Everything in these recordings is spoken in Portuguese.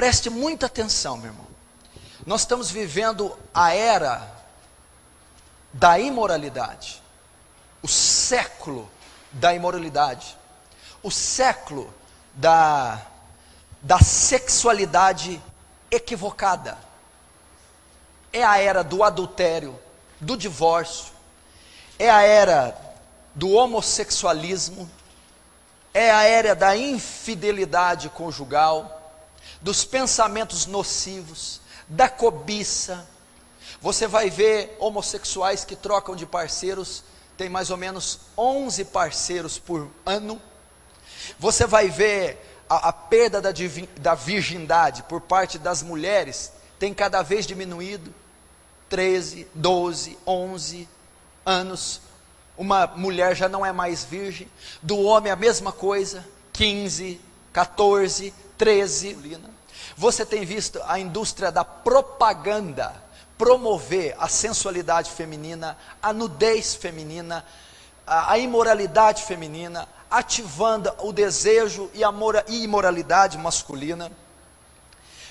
Preste muita atenção, meu irmão. Nós estamos vivendo a era da imoralidade, o século da imoralidade, o século da sexualidade equivocada. É a era do adultério, do divórcio, é a era do homossexualismo, é a era da infidelidade conjugal, dos pensamentos nocivos, da cobiça. Você vai ver homossexuais que trocam de parceiros, tem mais ou menos 11 parceiros por ano. Você vai ver a perda da virgindade por parte das mulheres, tem cada vez diminuído, 13, 12, 11 anos, uma mulher já não é mais virgem. Do homem a mesma coisa, 15, 14, 13. Você tem visto a indústria da propaganda promover a sensualidade feminina, a nudez feminina, a imoralidade feminina, ativando o desejo e a imoralidade masculina.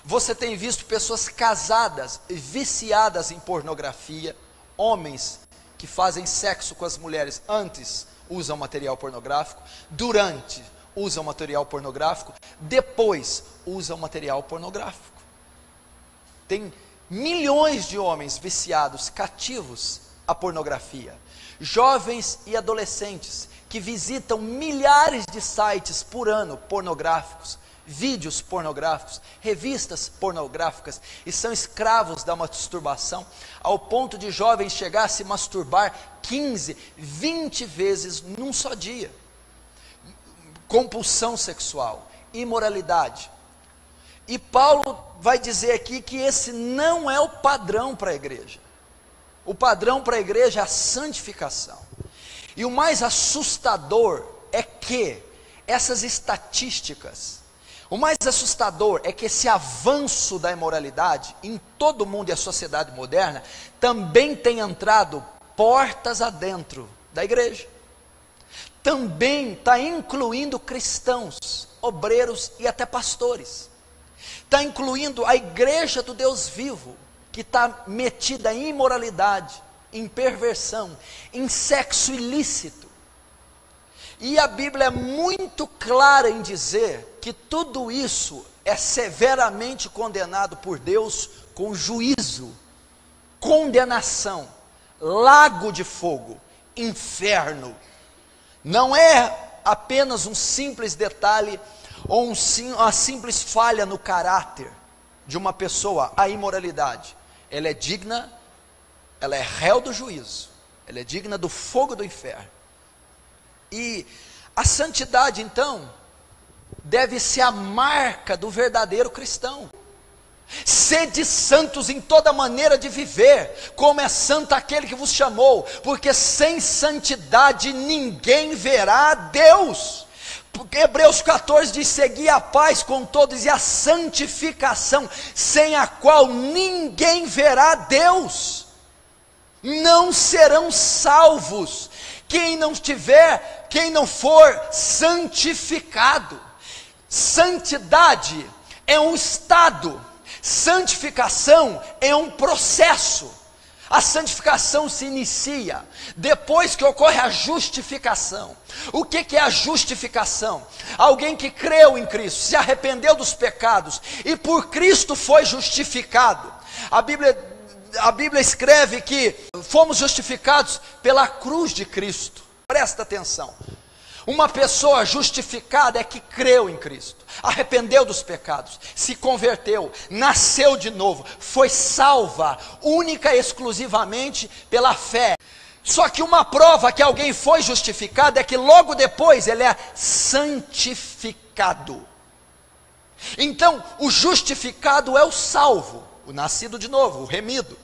Você tem visto pessoas casadas, viciadas em pornografia, homens que fazem sexo com as mulheres antes usam material pornográfico, durante usam material pornográfico, depois usam material pornográfico. Tem milhões de homens viciados, cativos à pornografia, jovens e adolescentes que visitam milhares de sites por ano pornográficos, vídeos pornográficos, revistas pornográficas, e são escravos da masturbação, ao ponto de jovens chegar a se masturbar 15, 20 vezes num só dia. Compulsão sexual, imoralidade. E Paulo vai dizer aqui que esse não é o padrão para a igreja. O padrão para a igreja é a santificação. E o mais assustador é que essas estatísticas, o mais assustador é que esse avanço da imoralidade em todo o mundo e a sociedade moderna também tem entrado portas adentro da igreja. Também está incluindo cristãos, obreiros e até pastores. Está incluindo a igreja do Deus vivo, que está metida em imoralidade, em perversão, em sexo ilícito. E a Bíblia é muito clara em dizer que tudo isso é severamente condenado por Deus com juízo, condenação, lago de fogo, inferno. Não é apenas um simples detalhe ou uma simples falha no caráter de uma pessoa, a imoralidade. Ela é digna, ela é réu do juízo, ela é digna do fogo do inferno. E a santidade, então, deve ser a marca do verdadeiro cristão. Sede santos em toda maneira de viver, como é santo aquele que vos chamou, porque sem santidade ninguém verá a Deus. Porque Hebreus 14 diz: segui a paz com todos e a santificação, sem a qual ninguém verá a Deus. Não serão salvos quem não for santificado. Santidade é um estado, santificação é um processo. A santificação se inicia depois que ocorre a justificação. O que é a justificação? Alguém que creu em Cristo, se arrependeu dos pecados e por Cristo foi justificado. A Bíblia escreve que fomos justificados pela cruz de Cristo. Presta atenção. Uma pessoa justificada é que creu em Cristo, arrependeu dos pecados, se converteu, nasceu de novo, foi salva, única e exclusivamente pela fé. Só que uma prova que alguém foi justificado é que logo depois ele é santificado. Então, o justificado é o salvo, o nascido de novo, o remido.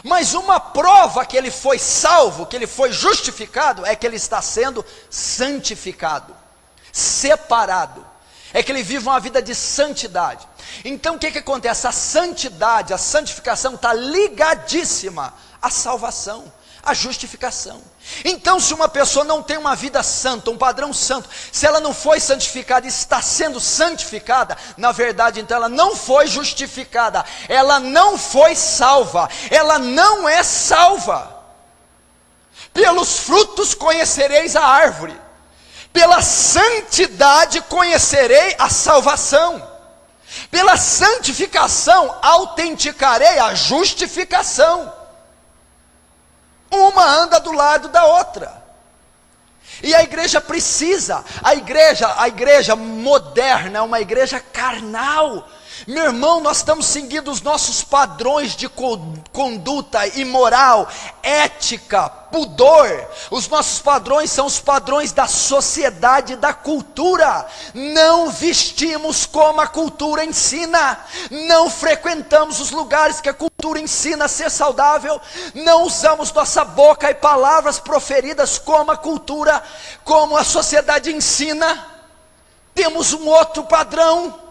Mas uma prova que ele foi salvo, que ele foi justificado, é que ele está sendo santificado, separado, é que ele vive uma vida de santidade. Então o que acontece? A santidade, a santificação está ligadíssima à salvação, A justificação. Então, se uma pessoa não tem uma vida santa, um padrão santo, se ela não foi santificada e está sendo santificada, na verdade, então ela não foi justificada, ela não foi salva, ela não é salva. Pelos frutos conhecereis a árvore, pela santidade conhecerei a salvação, pela santificação autenticarei a justificação. Uma anda do lado da outra. E a igreja precisa, a igreja moderna é uma igreja carnal. Meu irmão, nós estamos seguindo os nossos padrões de conduta imoral, ética, pudor. Os nossos padrões são os padrões da sociedade, da cultura. Não vestimos como a cultura ensina, não frequentamos os lugares que a cultura ensina a ser saudável, não usamos nossa boca e palavras proferidas como a cultura, como a sociedade ensina. Temos um outro padrão.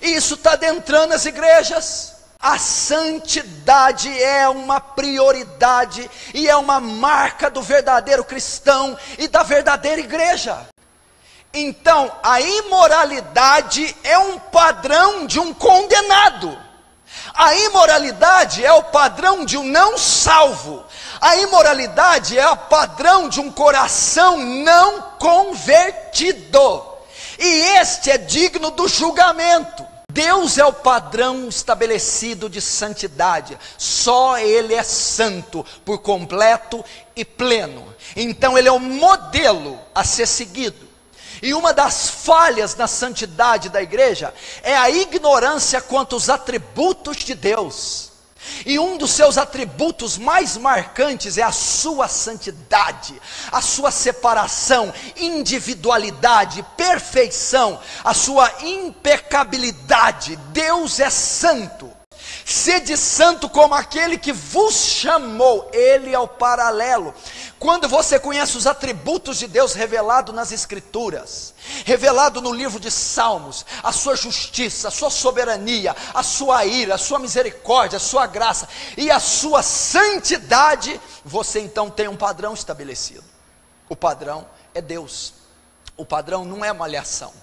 E isso está adentrando as igrejas. A santidade é uma prioridade e é uma marca do verdadeiro cristão e da verdadeira igreja. Então, a imoralidade é um padrão de um condenado. A imoralidade é o padrão de um não salvo. A imoralidade é o padrão de um coração não convertido. E este é digno do julgamento. Deus é o padrão estabelecido de santidade. Só Ele é santo por completo e pleno. Então Ele é o modelo a ser seguido. E uma das falhas na santidade da igreja é a ignorância quanto aos atributos de Deus. E um dos seus atributos mais marcantes é a sua santidade, a sua separação, individualidade, perfeição, a sua impecabilidade. Deus é santo. Sede santo como aquele que vos chamou. Ele é o paralelo. Quando você conhece os atributos de Deus revelado nas Escrituras, revelado no livro de Salmos, a sua justiça, a sua soberania, a sua ira, a sua misericórdia, a sua graça e a sua santidade, você então tem um padrão estabelecido. O padrão é Deus. O padrão não é malhação.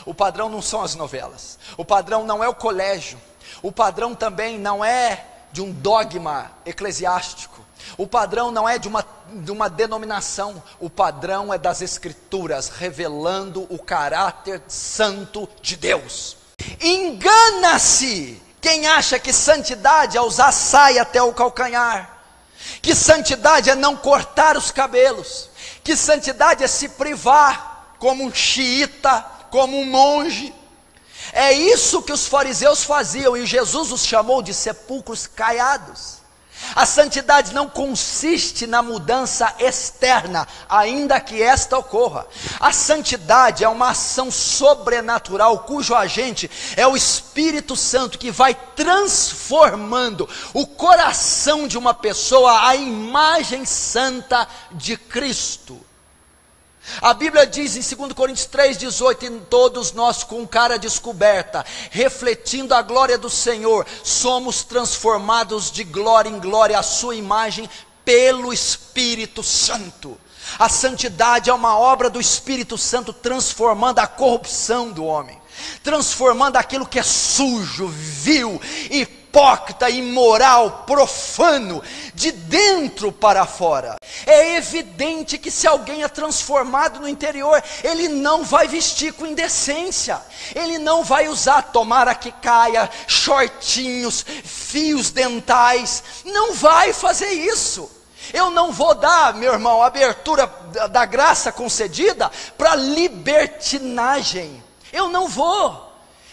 O padrão não são as novelas. O padrão não é o colégio. O padrão também não é de um dogma eclesiástico. O padrão não é de uma denominação. O padrão é das Escrituras, revelando o caráter santo de Deus. Engana-se quem acha que santidade é usar saia até o calcanhar, que santidade é não cortar os cabelos, que santidade é se privar como um xiita, como um monge. É isso que os fariseus faziam, e Jesus os chamou de sepulcros caiados. A santidade não consiste na mudança externa, ainda que esta ocorra. A santidade é uma ação sobrenatural, cujo agente é o Espírito Santo, que vai transformando o coração de uma pessoa à imagem santa de Cristo. A Bíblia diz em 2 Coríntios 3,18, e todos nós com cara descoberta, refletindo a glória do Senhor, somos transformados de glória em glória à sua imagem pelo Espírito Santo. A santidade é uma obra do Espírito Santo, transformando a corrupção do homem, transformando aquilo que é sujo, vil, hipócrita, imoral, profano, de dentro para fora. É evidente que se alguém é transformado no interior, ele não vai vestir com indecência, ele não vai usar, tomara que caia, shortinhos, fios dentais, não vai fazer isso. Eu não vou dar, meu irmão, abertura da graça concedida para libertinagem, eu não vou.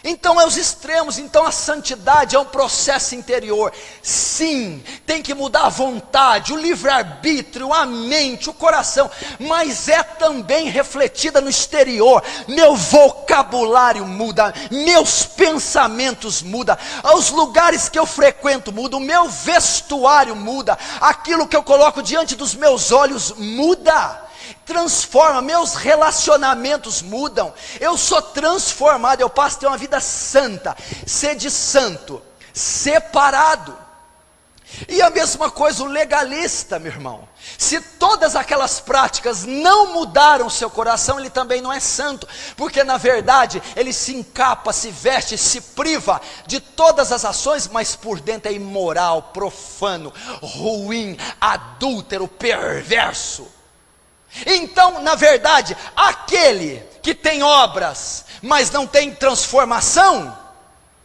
Então é os extremos. Então a santidade é um processo interior. Sim, tem que mudar a vontade, o livre-arbítrio, a mente, o coração, mas é também refletida no exterior. Meu vocabulário muda, meus pensamentos mudam, os lugares que eu frequento mudam, o meu vestuário muda, aquilo que eu coloco diante dos meus olhos muda. Transforma, meus relacionamentos mudam, eu sou transformado, eu passo a ter uma vida santa. Sede santo, separado. E a mesma coisa o legalista, meu irmão. Se todas aquelas práticas não mudaram o seu coração, ele também não é santo, porque na verdade ele se encapa, se veste, se priva de todas as ações, mas por dentro é imoral, profano, ruim, adúltero, perverso. Então, na verdade, aquele que tem obras, mas não tem transformação,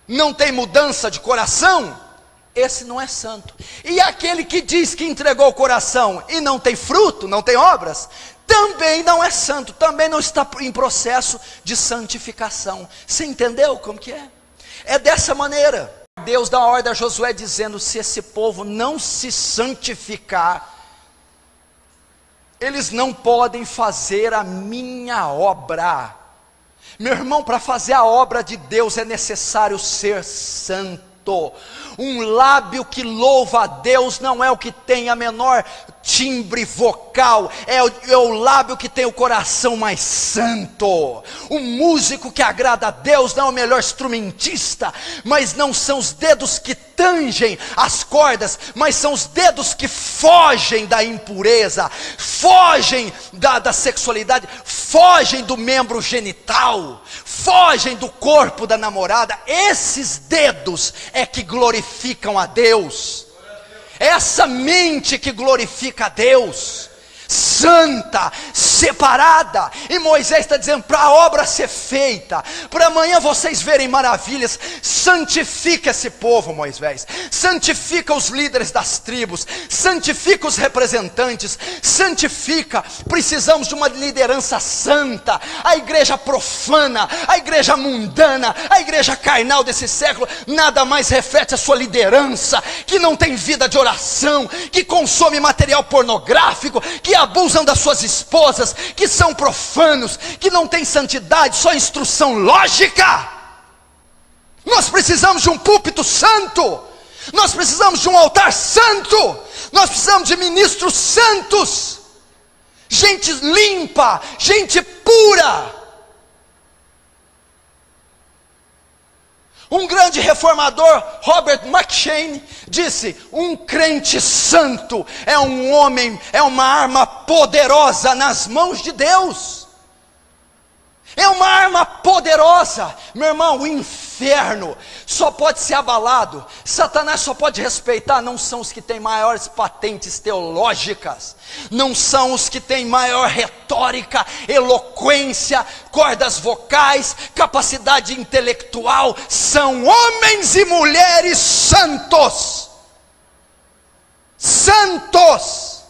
não tem mudança de coração, esse não é santo. E aquele que diz que entregou o coração e não tem fruto, não tem obras, também não é santo, também não está em processo de santificação. Você entendeu como que é? É dessa maneira. Deus dá uma ordem a Josué dizendo: se esse povo não se santificar, eles não podem fazer a minha obra. Meu irmão, para fazer a obra de Deus é necessário ser santo. Um lábio que louva a Deus não é o que tem a menor timbre vocal, é o lábio que tem o coração mais santo. O músico que agrada a Deus não é o melhor instrumentista, mas não são os dedos que tangem as cordas, mas são os dedos que fogem da impureza, fogem da sexualidade, fogem do membro genital, fogem do corpo da namorada. Esses dedos é que glorificam a Deus. Essa mente que glorifica a Deus, santa, separada. E Moisés está dizendo, para a obra ser feita, para amanhã vocês verem maravilhas, santifica esse povo, Moisés, santifica os líderes das tribos, santifica os representantes, santifica. Precisamos de uma liderança santa. A igreja profana, a igreja mundana, a igreja carnal desse século, nada mais reflete a sua liderança, que não tem vida de oração, que consome material pornográfico, que abusam das suas esposas, que são profanos, que não têm santidade, só instrução lógica. Nós precisamos de um púlpito santo, nós precisamos de um altar santo, nós precisamos de ministros santos, gente limpa, gente pura. Um grande reformador, Robert McCheyne, disse: um crente santo é um homem, é uma arma poderosa nas mãos de Deus. É uma arma poderosa. Meu irmão, o inferno só pode ser abalado, Satanás só pode respeitar, não são os que têm maiores patentes teológicas, não são os que têm maior retórica, eloquência, cordas vocais, capacidade intelectual, são homens e mulheres santos. Santos.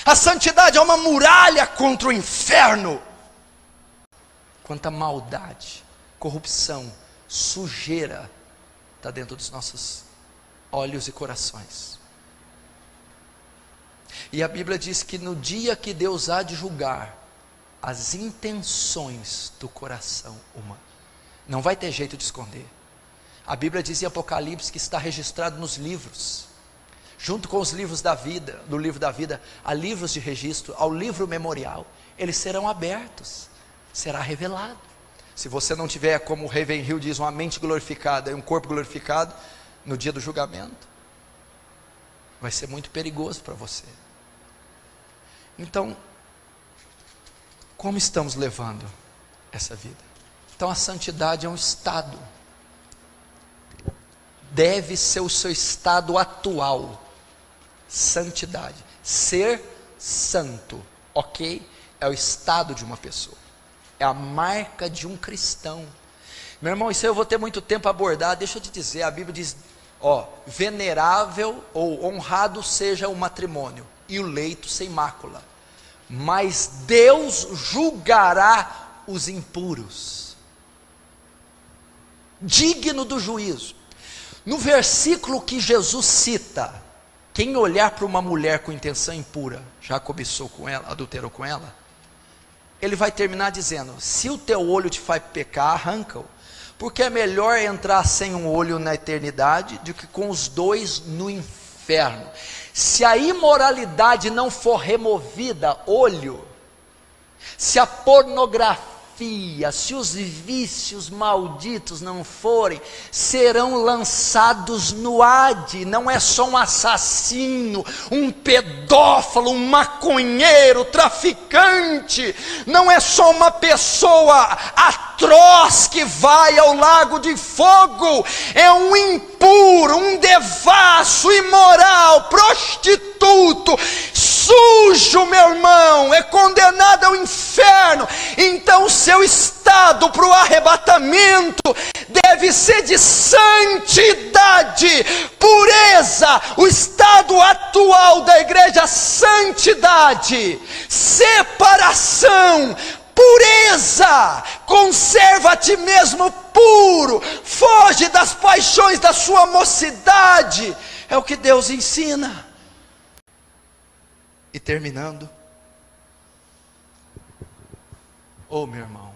A santidade é uma muralha contra o inferno. Quanta maldade, corrupção, sujeira está dentro dos nossos olhos e corações. E a Bíblia diz que no dia que Deus há de julgar as intenções do coração humano, não vai ter jeito de esconder. A Bíblia diz em Apocalipse que está registrado nos livros, junto com os livros da vida, do livro da vida, há livros de registro, ao livro memorial, eles serão abertos. Será revelado. Se você não tiver, como o Ravenhill diz, uma mente glorificada e um corpo glorificado, no dia do julgamento, vai ser muito perigoso para você. Então, como estamos levando essa vida? Então a santidade é um estado, deve ser o seu estado atual. Santidade, ser santo, ok? É o estado de uma pessoa, é a marca de um cristão. Meu irmão, isso aí eu vou ter muito tempo a abordar. Deixa eu te dizer, a Bíblia diz, venerável ou honrado seja o matrimônio e o leito sem mácula, mas Deus julgará os impuros, digno do juízo. No versículo que Jesus cita, quem olhar para uma mulher com intenção impura, já cobiçou com ela, adulterou com ela, ele vai terminar dizendo: se o teu olho te faz pecar, arranca-o, porque é melhor entrar sem um olho na eternidade do que com os dois no inferno. Se a imoralidade não for removida, olho, se a pornografia pornografia, se os vícios malditos não forem, serão lançados no Hade. Não é só um assassino, um pedófilo, um maconheiro, traficante, não é só uma pessoa atroz que vai ao lago de fogo, é um impuro, um devasso, imoral, prostituto, sujo, meu irmão, é condenado ao inferno. Então seu estado para o arrebatamento deve ser de santidade, pureza. O estado atual da igreja: santidade, separação, pureza. Conserva a ti mesmo puro, foge das paixões da sua mocidade. É o que Deus ensina. E terminando, oh meu irmão,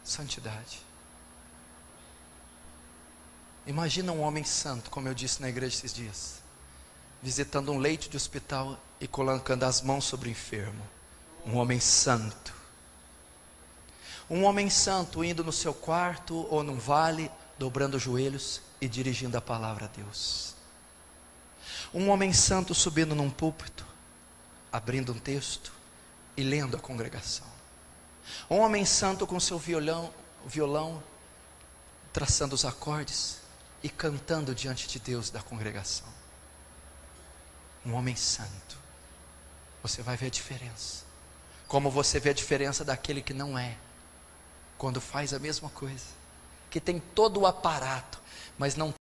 santidade. Imagina um homem santo, como eu disse na igreja esses dias, visitando um leito de hospital e colocando as mãos sobre o enfermo. Um homem santo. Um homem santo indo no seu quarto ou num vale, dobrando os joelhos e dirigindo a palavra a Deus. Um homem santo subindo num púlpito, abrindo um texto e lendo a congregação. Um homem santo com seu violão, traçando os acordes e cantando diante de Deus da congregação. Um homem santo. Você vai ver a diferença. Como você vê a diferença daquele que não é, quando faz a mesma coisa, que tem todo o aparato, mas não